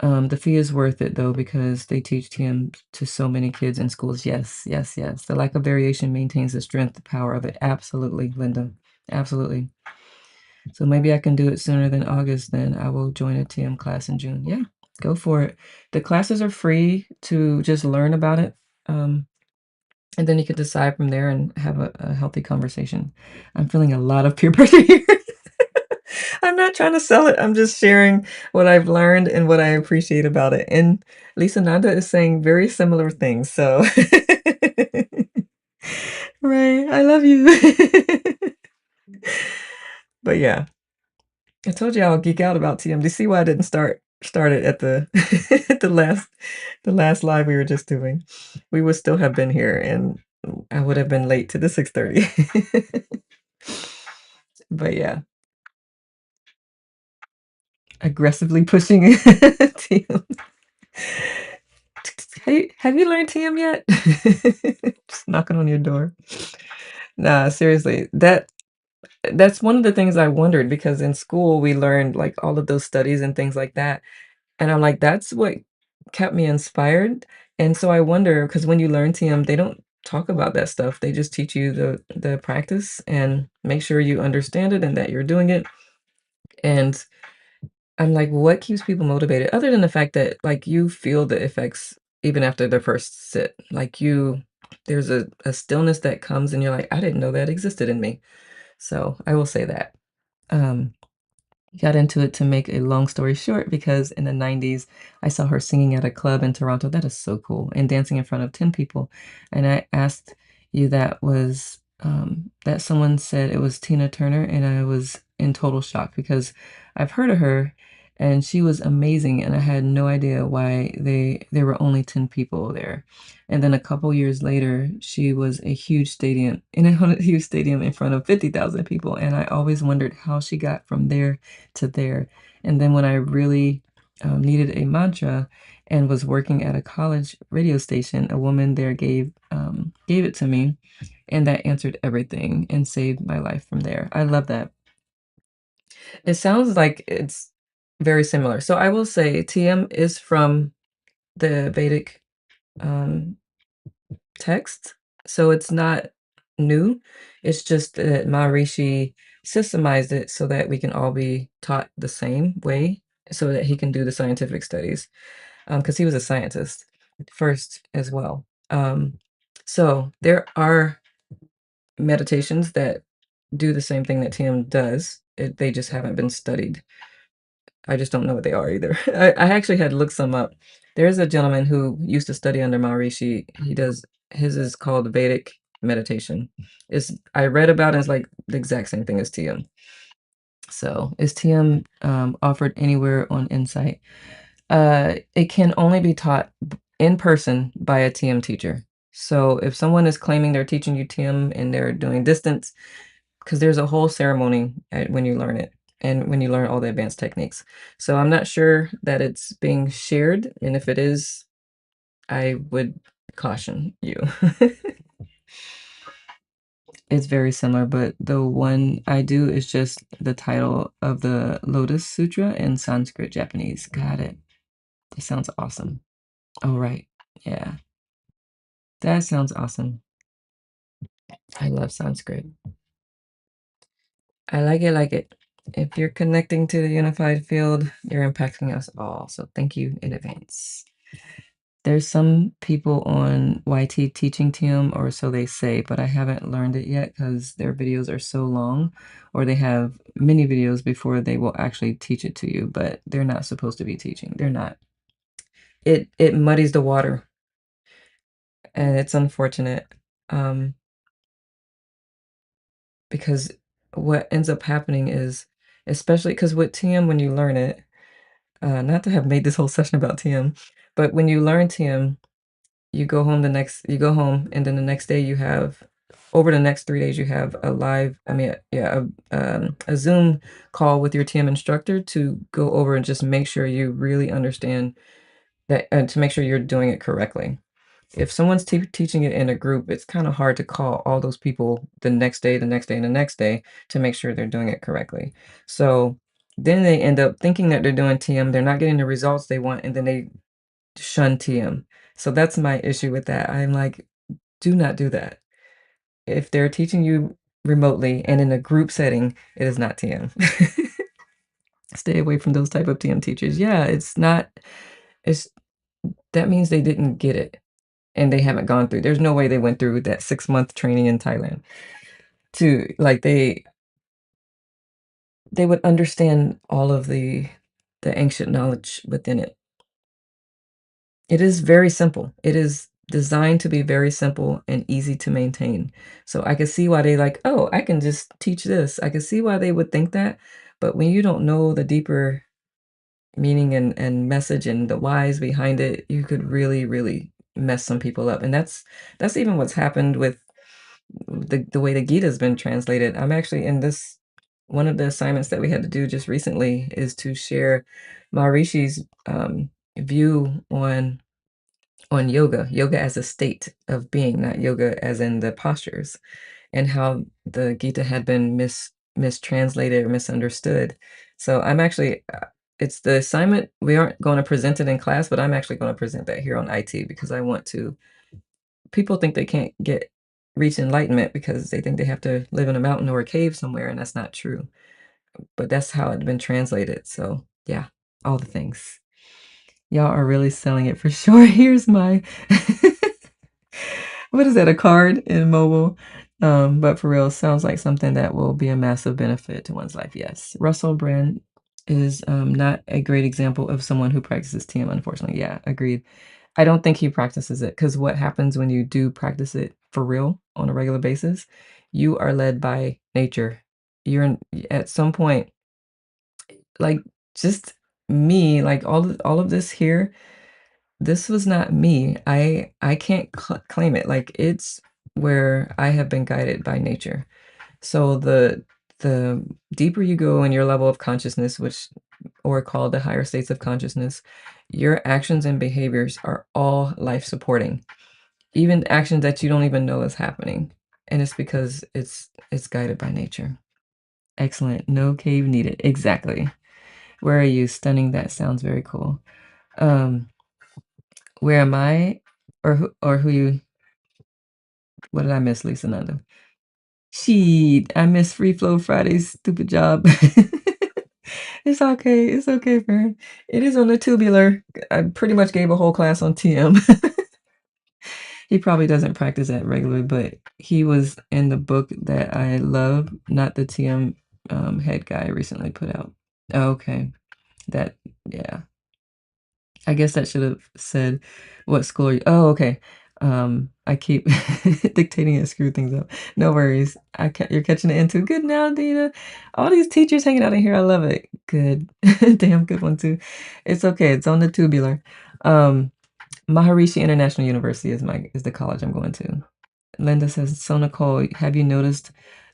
The fee is worth it though because they teach TM to so many kids in schools. Yes, yes, yes. The lack of variation maintains the strength, the power of it. Absolutely, Linda. Absolutely. So maybe I can do it sooner than August, then I will join a TM class in June. Yeah, go for it. The classes are free to just learn about it. Um, and then you could decide from there and have a healthy conversation. I'm feeling a lot of peer pressure here. I'm not trying to sell it. I'm just sharing what I've learned and what I appreciate about it. And Lisa Nanda is saying very similar things. So, right. I love you. But yeah, I told you I'll geek out about TM. See why I didn't start it at the at the last live we were just doing. We would still have been here, and I would have been late to the 6:30. But yeah, aggressively pushing it. TM. Have you learned TM yet? Just knocking on your door. Nah, seriously, that's one of the things I wondered because in school we learned like all of those studies and things like that. And I'm like, that's what kept me inspired. And so I wonder, because when you learn TM, they don't talk about that stuff. They just teach you the practice and make sure you understand it and that you're doing it. And I'm like, what keeps people motivated other than the fact that like you feel the effects even after the first sit. Like there's a stillness that comes and you're like, I didn't know that existed in me. So I will say that. Um, Got into it to make a long story short because in the 90s, I saw her singing at a club in Toronto. That is so cool. And dancing in front of 10 people. And I asked you that someone said it was Tina Turner, and I was in total shock because I've heard of her and she was amazing and I had no idea why there were only 10 people there. And then a couple years later, she was a huge stadium in front of 50,000 people. And I always wondered how she got from there to there. And then when I really needed a mantra and was working at a college radio station, a woman there gave it to me, and that answered everything and saved my life from there. I love that. It sounds like it's very similar. So I will say TM is from the Vedic um, text, so it's not new. It's just that Maharishi systemized it so that we can all be taught the same way so that he can do the scientific studies, because he was a scientist first as well. So there are meditations that do the same thing that TM does, they just haven't been studied. I just don't know what they are either. I actually had to look some up. There's a gentleman who used to study under Maharishi. His is called Vedic meditation. I read about it, it's like the exact same thing as TM. So is TM offered anywhere on Insight? It can only be taught in person by a TM teacher. So if someone is claiming they're teaching you TM and they're doing distance, because there's a whole ceremony when you learn it and when you learn all the advanced techniques. So I'm not sure that it's being shared, and if it is, I would caution you. It's very similar, but the one I do is just the title of the Lotus Sutra in Sanskrit Japanese. Got it. It sounds awesome. Oh, right. Yeah. That sounds awesome. I love Sanskrit. I like it. If you're connecting to the unified field, you're impacting us all. So thank you in advance. There's some people on YT teaching TM, or so they say, but I haven't learned it yet because their videos are so long, or they have many videos before they will actually teach it to you, but they're not supposed to be teaching. They're not. It muddies the water, and it's unfortunate. Um, because what ends up happening is, especially because with TM, when you learn it, not to have made this whole session about TM, but when you learn TM, you go home, and then the next day you have over the next 3 days, you have a live I mean, yeah, a Zoom call with your TM instructor to go over and just make sure you really understand that to make sure you're doing it correctly. If someone's teaching it in a group, it's kinda hard to call all those people the next day, the next day, and the next day to make sure they're doing it correctly. So, then they end up thinking that they're doing TM, they're not getting the results they want, and then they shun TM. So that's my issue with that. I'm like, do not do that. If they're teaching you remotely and in a group setting, it is not TM. Stay away from those type of TM teachers. Yeah, it's that means they didn't get it and they haven't gone through. There's no way they went through that 6-month training in Thailand to like they would understand all of the ancient knowledge within it. It is very simple. It is designed to be very simple and easy to maintain. So I can see why they like, "Oh, I can just teach this." I can see why they would think that, but when you don't know the deeper meaning and message and the whys behind it, you could really, really mess some people up, and that's even what's happened with the way the Gita's been translated. I'm actually in this one of the assignments that we had to do just recently is to share Maharishi's, view on yoga as a state of being, not yoga as in the postures, and how the Gita had been mistranslated or misunderstood. So I'm actually it's the assignment we aren't gonna present it in class, but I'm actually gonna present that here on IT because I want to people think they can't reach enlightenment because they think they have to live in a mountain or a cave somewhere, and that's not true. But that's how it's been translated. So yeah, all the things. Y'all are really selling it for sure. Here's my what is that, a card in mobile? But for real, sounds like something that will be a massive benefit to one's life. Yes. Russell Brand is not a great example of someone who practices TM, unfortunately. Yeah, agreed. I don't think he practices it because what happens when you do practice it for real on a regular basis, you are led by nature. You're at some point, like just me, like all of this here, this was not me. I can't claim it. Like it's where I have been guided by nature. So the deeper you go in your level of consciousness, which or called the higher states of consciousness, your actions and behaviors are all life supporting. Even actions that you don't even know is happening. And it's because it's guided by nature. Excellent. No cave needed. Exactly. Where are you? Stunning. That sounds very cool. Um, where am I? Or who you what did I miss, Lisa Nanda? She I miss Free Flow Fridays. Stupid job. It's okay. It's okay, Fern. It is on the tubular. I pretty much gave a whole class on TM. He probably doesn't practice that regularly, but he was in the book that I love, not the TM head guy recently put out. Oh, okay. That, yeah. I guess that should have said what school are you. Oh, okay. I keep dictating and screw things up. No worries. You're catching it into good now, Dina. All these teachers hanging out in here. I love it. Good. Damn good one too. It's okay. It's on the tubular. Maharishi International University is the college I'm going to. Linda says, "So Nicole, have you noticed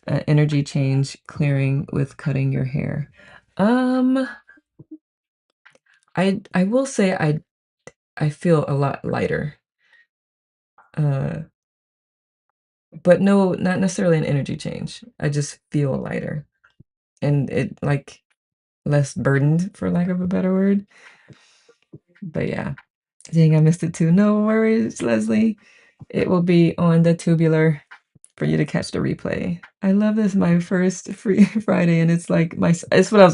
energy change clearing with cutting your hair?" Um, I will say I feel a lot lighter. Uh, but no, not necessarily an energy change. I just feel lighter and it like less burdened for lack of a better word. But yeah. Dang, I missed it too. No worries, Leslie. It will be on the tubular for you to catch the replay. I love this, my first free Friday, and it's like it's what I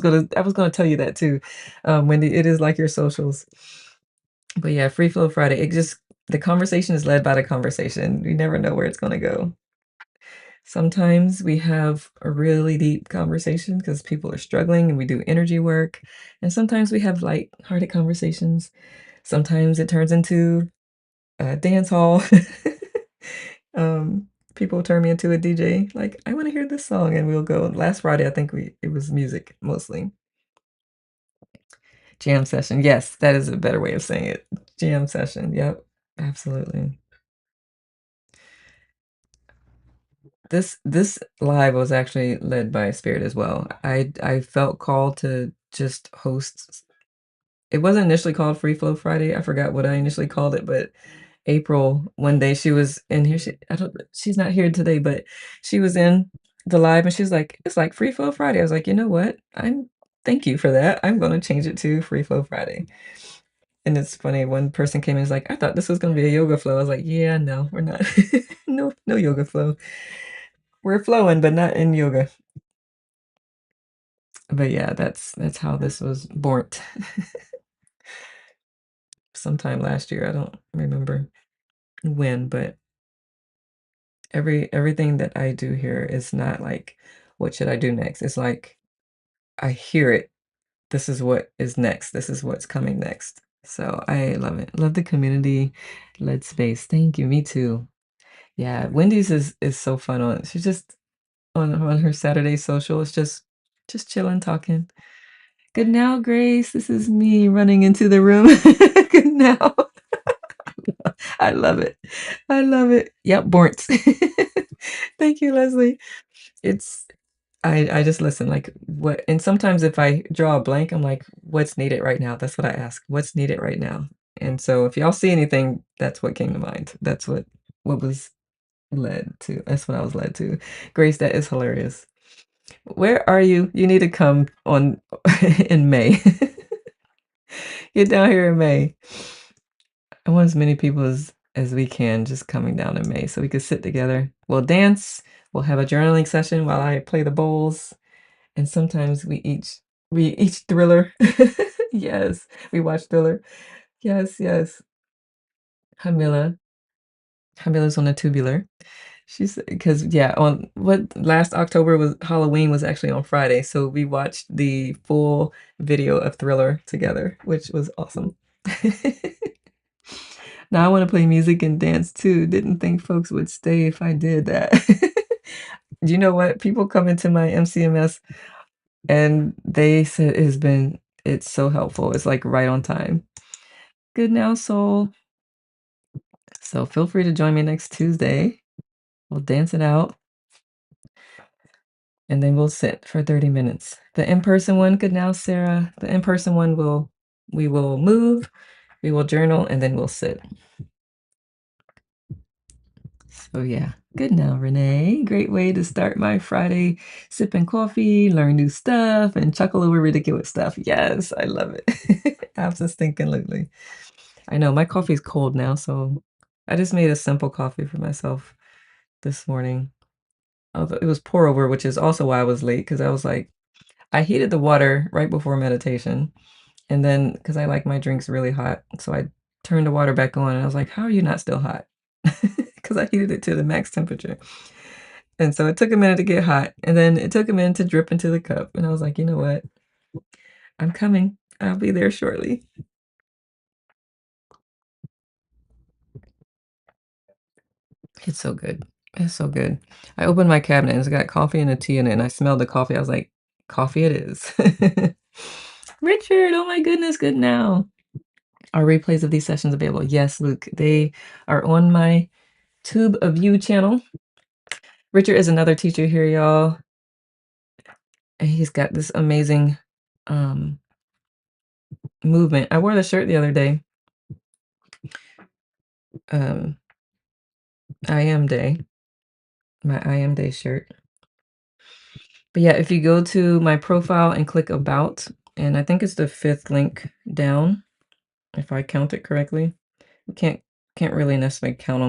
was gonna tell you that too, Wendy, it is like your socials. But yeah, Free Flow Friday, the conversation is led by the conversation. You never know where it's gonna go. Sometimes we have a really deep conversation because people are struggling and we do energy work. And sometimes we have light-hearted conversations. Sometimes it turns into a dance hall. People turn me into a DJ, like, "I wanna hear this song," and we'll go. Last Friday, I think it was music mostly. Jam session, yes, that is a better way of saying it. Jam session, yep, absolutely. This live was actually led by Spirit as well. I felt called to just host it wasn't initially called Free Flow Friday, I forgot what I initially called it, but April, one day she was in here, she's not here today, but she was in the live and she's like, "It's like Free Flow Friday." I was like, "You know what? Thank you for that. I'm gonna change it to Free Flow Friday." And it's funny, one person came in and was like, "I thought this was gonna be a yoga flow." I was like, "Yeah, no, we're not. No yoga flow. We're flowing, but not in yoga." But yeah, that's how this was born. Sometime last year, I don't remember when, but everything that I do here is not like, "What should I do next?" It's like, I hear it. This is what is next. This is what's coming next. So I love it. Love the community-led space. Thank you. Me too. Yeah, Wendy's is so fun she's just on her Saturday social. It's just chilling, talking. "Good now, Grace. This is me running into the room. Good now." I love it. I love it. Yep, Borns. Thank you, Leslie. It's I just listen, like, what and sometimes if I draw a blank, I'm like, "What's needed right now?" That's what I ask. "What's needed right now?" And so if y'all see anything, that's what came to mind. That's what was led to. That's what I was led to. Grace, that is hilarious. Where are you? You need to come on in May. Get down here in May. I want as many people as we can just coming down in May so we could sit together. We'll dance, we'll have a journaling session while I play the bowls, and sometimes we each Thriller. Yes, we watch Thriller. Yes, yes. Hamila. Hamila's on the tubular. She's because yeah, on what last October was Halloween was actually on Friday, so we watched the full video of Thriller together, which was awesome. Now I wanna play music and dance too. Didn't think folks would stay if I did that. Do you know what? People come into my MCMS and they said it's so helpful. It's, like, right on time. Good now, soul. So feel free to join me next Tuesday. We'll dance it out, and then we'll sit for 30 minutes. The in-person one, good now, Sarah. The in-person one we will move, we will journal, and then we'll sit. So yeah, good now, Renee. Great way to start my Friday sipping coffee, learn new stuff, and chuckle over ridiculous stuff. Yes, I love it. Absolutely. I know my coffee's cold now, so I just made a simple coffee for myself this morning. Although it was pour over, which is also why I was late because I was like, I heated the water right before meditation. And then because I like my drinks really hot, so I turned the water back on and I was like, how are you not still hot? Because I heated it to the max temperature. And so it took a minute to get hot, and then it took a minute to drip into the cup. And I was like, you know what? I'm coming. I'll be there shortly. It's so good. It's so good. I opened my cabinet and it's got coffee and a tea in it, and I smelled the coffee. I was like, coffee it is. Richard, oh my goodness, good now. Are replays of these sessions available? Yes, Luke. They are on my Tube of You channel. Richard is another teacher here, y'all. And he's got this amazing movement. I wore the shirt the other day. Um, I am day. My I am day shirt. But yeah, if you go to my profile and click about, and I think it's the fifth link down, if I count it correctly. Can't really necessarily count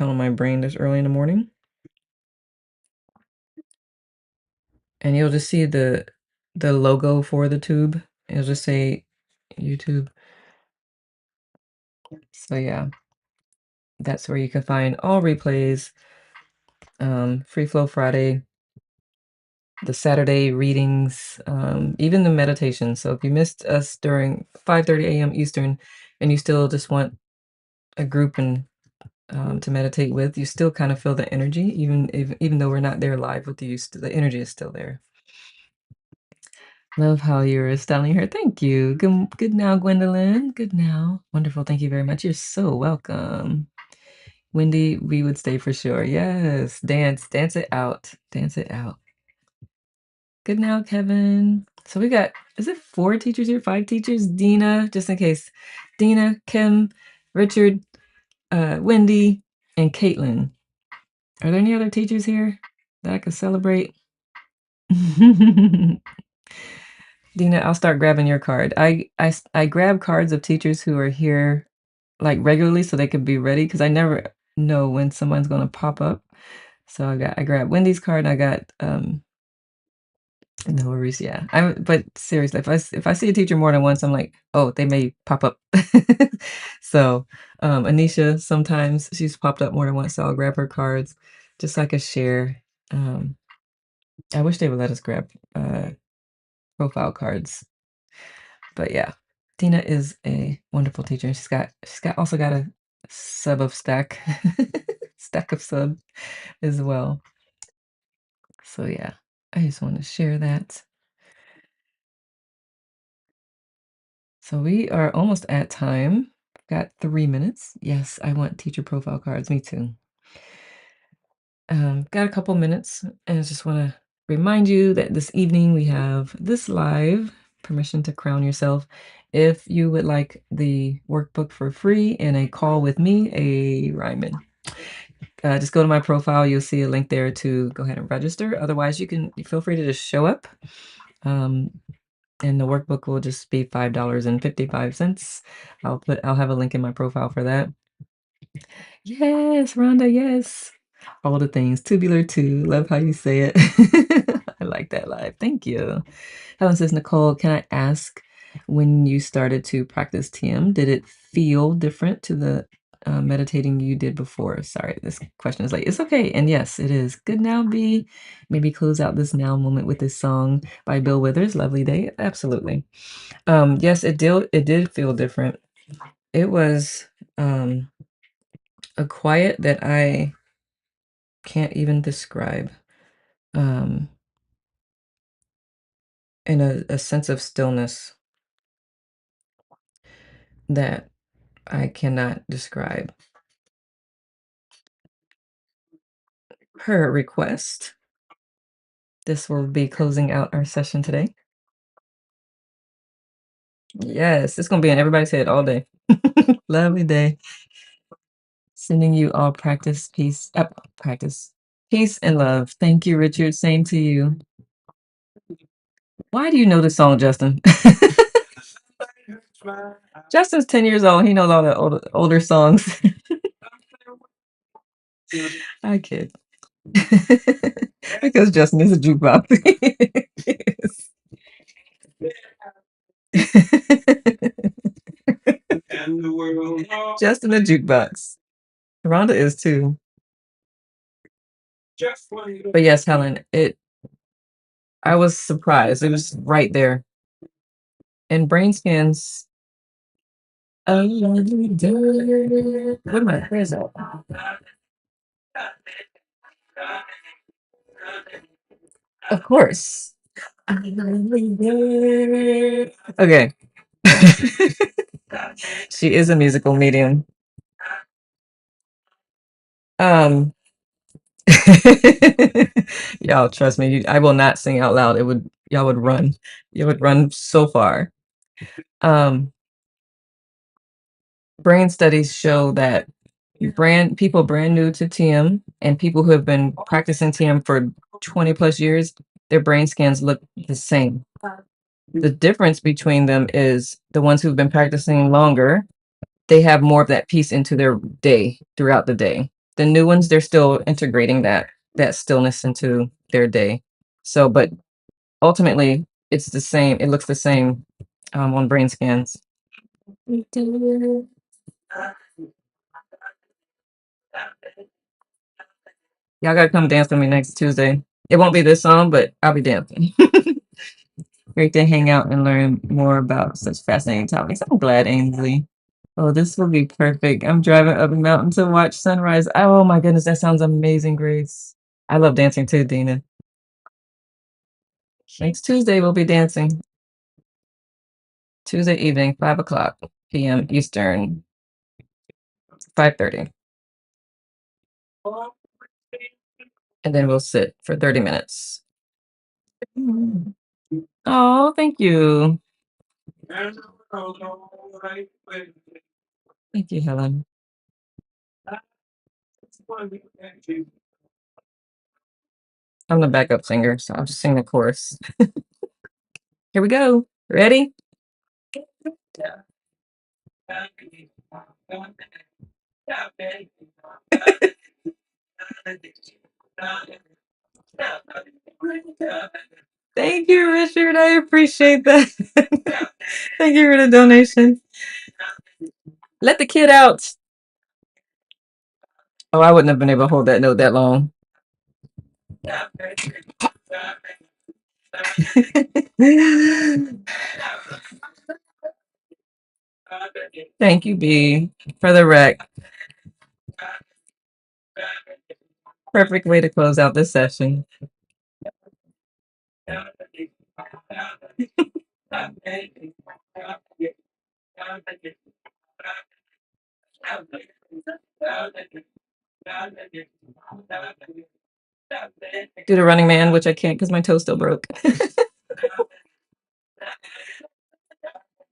on my brain this early in the morning. And you'll just see the logo for the tube. It'll just say YouTube. So yeah, that's where you can find all replays, Free Flow Friday, the Saturday readings, even the meditation. So if you missed us during 5:30 a.m. Eastern and you still just want a group and to meditate with, you still kind of feel the energy, even though we're not there live with you, the energy is still there. Love how you're styling your hair. Thank you. Good now, Gwendolyn. Good now. Wonderful. Thank you very much. You're so welcome. Wendy, we would stay for sure. Yes. Dance it out. Dance it out. Good now, Kevin. So we got, is it 4 teachers here? 5 teachers? Dina, just in case. Dina, Kim, Richard, Wendy, and Caitlin. Are there any other teachers here that I could celebrate? Dina, I'll start grabbing your card. I grab cards of teachers who are here, like, regularly so they could be ready because I never know when someone's gonna pop up. So I grabbed Wendy's card, and I got, no worries, yeah. But seriously, if I see a teacher more than once, I'm like, "Oh, they may pop up." So, Anisha, sometimes she's popped up more than once, so I'll grab her cards just like a share. I wish they would let us grab, profile cards. But yeah, Tina is a wonderful teacher. She's also got a sub of stack stack of sub as well. So yeah, I just want to share that. So we are almost at time Got 3 minutes? Yes, I want teacher profile cards, me too. Got a couple minutes, and I just wanna remind you that this evening we have this live, Permission to Crown Yourself. If you would like the workbook for free and a call with me, a Ryman, just go to my profile, you'll see a link there to go ahead and register. Otherwise, you can feel free to just show up, um, and the workbook will just be $5.55. I'll have a link in my profile for that. Yes, Rhonda, yes. All the things. Tubular too. Love how you say it. I like that live. Thank you. Helen says, Nicole, can I ask when you started to practice TM, did it feel different to the meditating you did before? Sorry, this question is late. It's okay. And yes, it is. Good now, B. Maybe close out this now moment with this song by Bill Withers, Lovely Day. Absolutely. Yes, it did feel different. It was a quiet that I can't even describe, um, and a sense of stillness that I cannot describe. Per request, this will be closing out our session today. Yes, it's gonna be in everybody's head all day. Lovely day. Sending you all practice. Peace and love. Thank you, Richard. Same to you. Why do you know this song, Justin? Justin's 10 years old. He knows all the older songs. I kid. Because Justin is a jukebox. Yes. Justin a jukebox. Rhonda is too. But yes, Helen, I was surprised. It was right there. And brain scans. A lovely day. Where my prayers at? Of course. A lovely day. Okay. She is a musical medium. Um Y'all trust me, I will not sing out loud. Y'all would run. You would run so far. Um, Brain studies show that brand new to TM and people who have been practicing TM for 20 plus years, their brain scans look the same. The difference between them is the ones who've been practicing longer, they have more of that piece into their day throughout the day. The new ones, they're still integrating that stillness into their day. So, but ultimately, it's the same. It looks the same on brain scans. Y'all gotta come dance with me next Tuesday. It won't be this song, but I'll be dancing. Great to hang out and learn more about such fascinating topics. I'm glad, Ainsley. Oh, this will be perfect. I'm driving up a mountain to watch sunrise. Oh my goodness, that sounds amazing, Grace. I love dancing too, Dina. Next Tuesday, we'll be dancing. Tuesday evening, 5 o'clock p.m. Eastern, 5:30. And then we'll sit for 30 minutes. Oh, thank you. Thank you, Helen. I'm the backup singer, so I'll just sing the chorus. Here we go. Ready? Thank you, Richard. I appreciate that. Thank you for the donation. Let the kid out. Oh, I wouldn't have been able to hold that note that long. Thank you, B, for the rec. Perfect way to close out this session. Do the Running Man, which I can't because my toe still broke.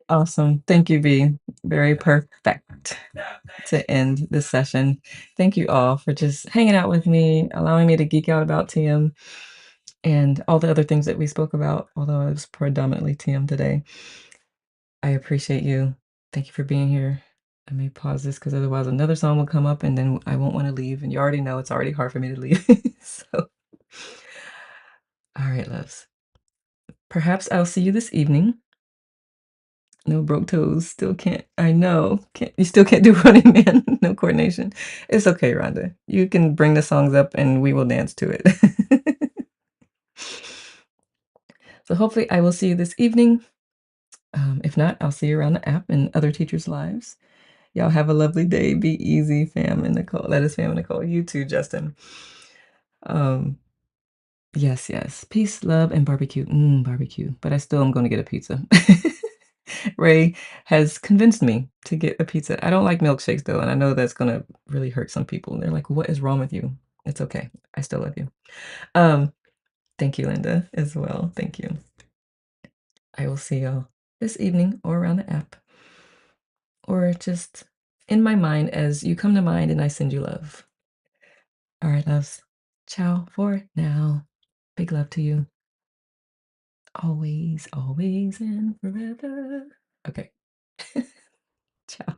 Awesome. Thank you, B. Very perfect to end this session. Thank you all for just hanging out with me, allowing me to geek out about TM and all the other things that we spoke about, although it was predominantly TM today. I appreciate you. Thank you for being here. I may pause this because otherwise another song will come up and then I won't want to leave. And you already know it's already hard for me to leave. So, all right, loves. Perhaps I'll see you this evening. No broke toes. Still can't. I know. Can't. You still can't do Running Man. No coordination. It's okay, Rhonda. You can bring the songs up and we will dance to it. So hopefully I will see you this evening. If not, I'll see you around the app and other teachers' lives. Y'all have a lovely day. Be easy, fam and Nicole. Let us fam and Nicole. You too, Justin. Um, yes, yes. Peace, love, and barbecue. Barbecue. But I still am going to get a pizza. Ray has convinced me to get a pizza. I don't like milkshakes though, and I know that's gonna really hurt some people. They're like, "What is wrong with you?" It's okay. I still love you. Um, thank you, Linda, as well. Thank you. I will see y'all this evening or around the app, or just in my mind as you come to mind and I send you love. All right, loves. Ciao for now. Big love to you. Always, always, and forever. Okay. Ciao.